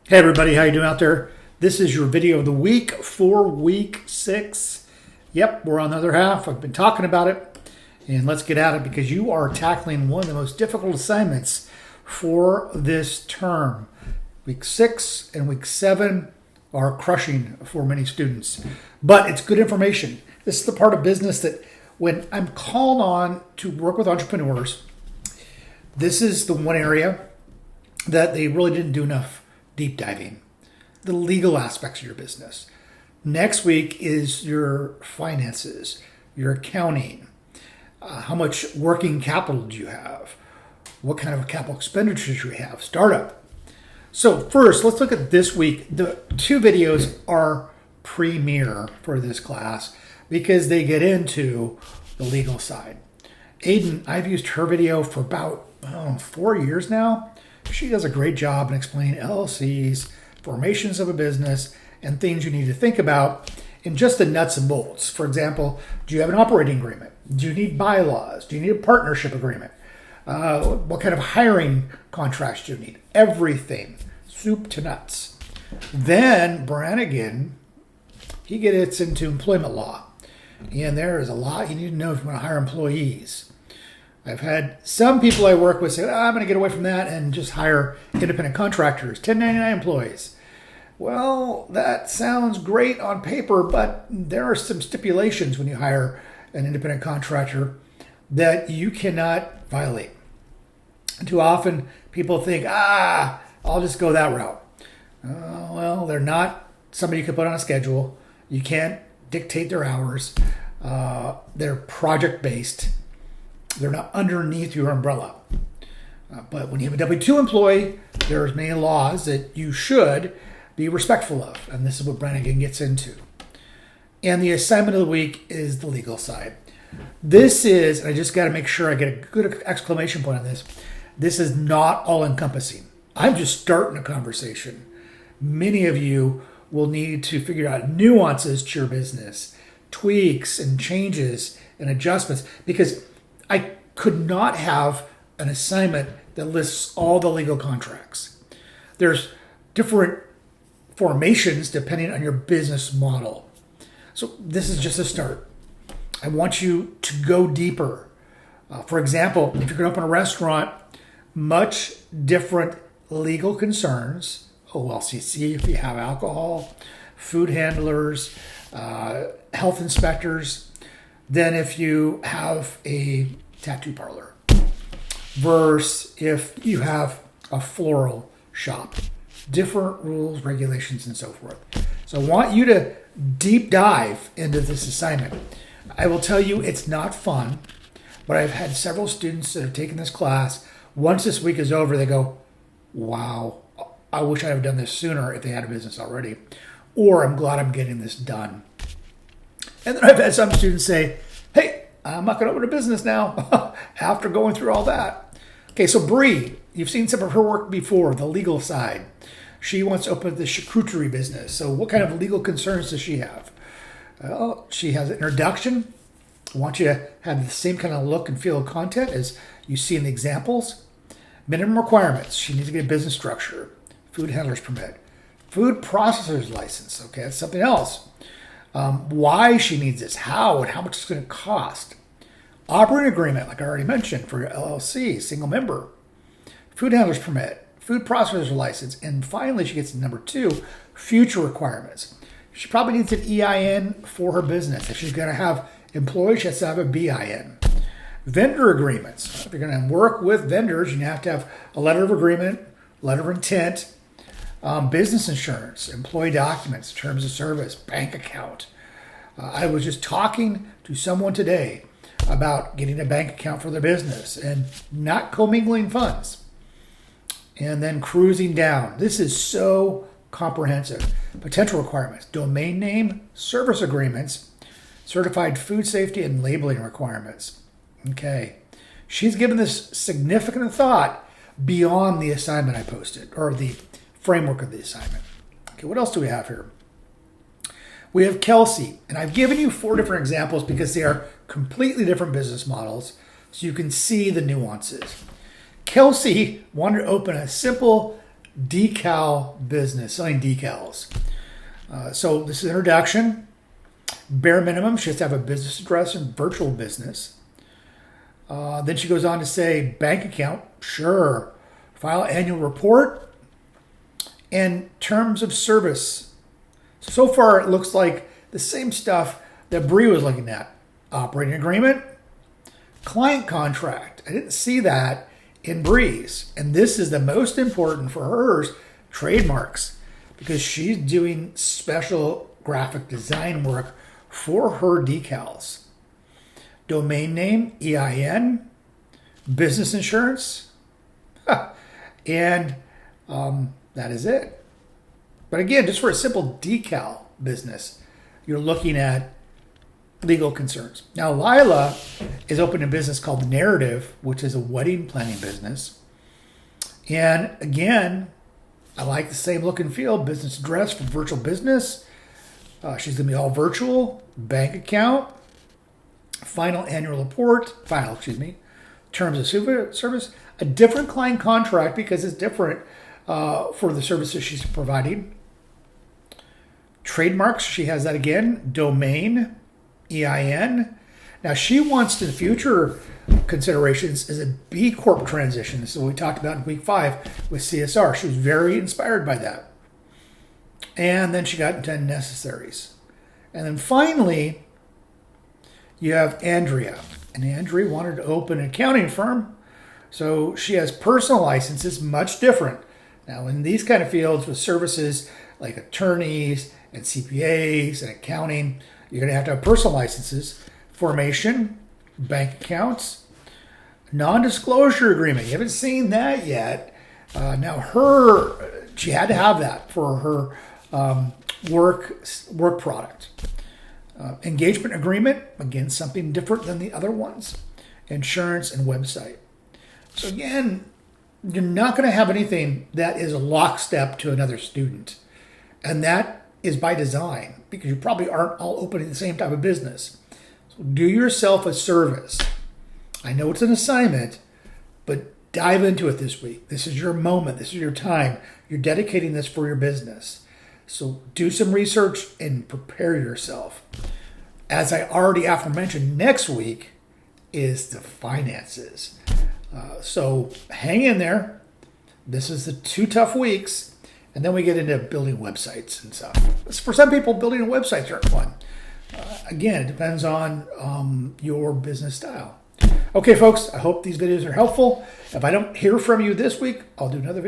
Hey everybody, how you doing out there? This is your video of the week for week 6. Yep, we're on the other half. I've been talking about it, and let's get at it because you are tackling one of the most difficult assignments for this term. Week 6 and week 7 are crushing for many students, but it's good information. This is the part of business that when I'm called on to work with entrepreneurs, this is the one area that they really didn't do enough deep diving, the legal aspects of your business. Next week is your finances, your accounting, how much working capital do you have, what kind of capital expenditures you have, startup. So first, let's look at this week. The 2 videos are premier for this class because they get into the legal side. Aiden, I've used her video for about 4 years now. She does a great job in explaining LLCs, formations of a business, and things you need to think about in just the nuts and bolts. For example, do you have an operating agreement? Do you need bylaws? Do you need a partnership agreement? What kind of hiring contracts do you need? Everything, soup to nuts. Then Brannigan, he gets into employment law. And there is a lot you need to know if you want to hire employees. I've had some people I work with say, I'm going to get away from that and just hire independent contractors, 1099 employees. Well, that sounds great on paper, but there are some stipulations when you hire an independent contractor that you cannot violate. Too often people think, I'll just go that route. Well, they're not somebody you can put on a schedule. You can't dictate their hours. They're project-based. They're not underneath your umbrella. But when you have a W-2 employee, there's many laws that you should be respectful of. And this is what Brannigan gets into. And the assignment of the week is the legal side. This is, and I just got to make sure I get a good exclamation point on this. This is not all-encompassing. I'm just starting a conversation. Many of you will need to figure out nuances to your business, tweaks and changes and adjustments, because I could not have an assignment that lists all the legal contracts. There's different formations depending on your business model. So this is just a start. I want you to go deeper. For example, if you're going to open a restaurant, much different legal concerns, OLCC if you have alcohol, food handlers, health inspectors, than if you have a tattoo parlor, versus if you have a floral shop. Different rules, regulations, and so forth. So I want you to deep dive into this assignment. I will tell you it's not fun, but I've had several students that have taken this class. Once this week is over, they go, wow, I wish I'd have done this sooner if they had a business already. Or I'm glad I'm getting this done. And then I've had some students say, hey, I'm not going to open a business now after going through all that. Okay, so Bree, you've seen some of her work before, the legal side. She wants to open the charcuterie business. So what kind of legal concerns does she have? Well, she has an introduction. I want you to have the same kind of look and feel of content as you see in the examples. Minimum requirements. She needs to get a business structure. Food handler's permit. Food processor's license. Okay, that's something else. Why she needs this, how, and how much it's going to cost. Operating agreement, like I already mentioned, for your LLC, single member. Food handler's permit, food processor license, and finally she gets to number 2, future requirements. She probably needs an EIN for her business. If she's going to have employees, she has to have a BIN. Vendor agreements. If you're going to work with vendors, you have to have a letter of agreement, letter of intent, business insurance, employee documents, terms of service, bank account. I was just talking to someone today about getting a bank account for their business and not commingling funds. And then cruising down. This is so comprehensive. Potential requirements, domain name, service agreements, certified food safety and labeling requirements. Okay. She's given this significant thought beyond the assignment I posted, or the framework of the assignment. Okay, what else do we have here? We have Kelsey, and I've given you 4 different examples because they are completely different business models, so you can see the nuances. Kelsey wanted to open a simple decal business, selling decals. So this is introduction. Bare minimum, she has to have a business address and virtual business. Then she goes on to say bank account, sure. File annual report and terms of service. So far, it looks like the same stuff that Bree was looking at. Operating agreement, client contract. I didn't see that in Bree's. And this is the most important for hers, trademarks, because she's doing special graphic design work for her decals. Domain name, EIN, business insurance, and that is it. But again, just for a simple decal business, you're looking at legal concerns. Now, Lila is opening a business called The Narrative, which is a wedding planning business. And again, I like the same look and feel, business address for virtual business. She's going to be all virtual, bank account, terms of service, a different client contract because it's different for the services she's providing. Trademarks, she has that again, domain, EIN. Now she wants in future considerations is a B Corp transition. This is what we talked about in week 5 with CSR. She was very inspired by that. And then she got 10 necessaries. And then finally, you have Andrea. And Andrea wanted to open an accounting firm. So she has personal licenses, much different. Now in these kind of fields with services like attorneys and CPAs and accounting, you're going to have personal licenses, formation, bank accounts, non-disclosure agreement. You haven't seen that yet. Now she had to have that for her work product. Engagement agreement, again, something different than the other ones. Insurance and website. So again, you're not going to have anything that is a lockstep to another student. And that is by design, because you probably aren't all opening the same type of business. So do yourself a service. I know it's an assignment, but dive into it this week. This is your moment. This is your time. You're dedicating this for your business. So do some research and prepare yourself. As I already aforementioned, next week is the finances. So hang in there. This is the 2 tough weeks. And then we get into building websites and stuff. For some people, building a website is fun. Again, it depends on your business style. Okay, folks, I hope these videos are helpful. If I don't hear from you this week, I'll do another video.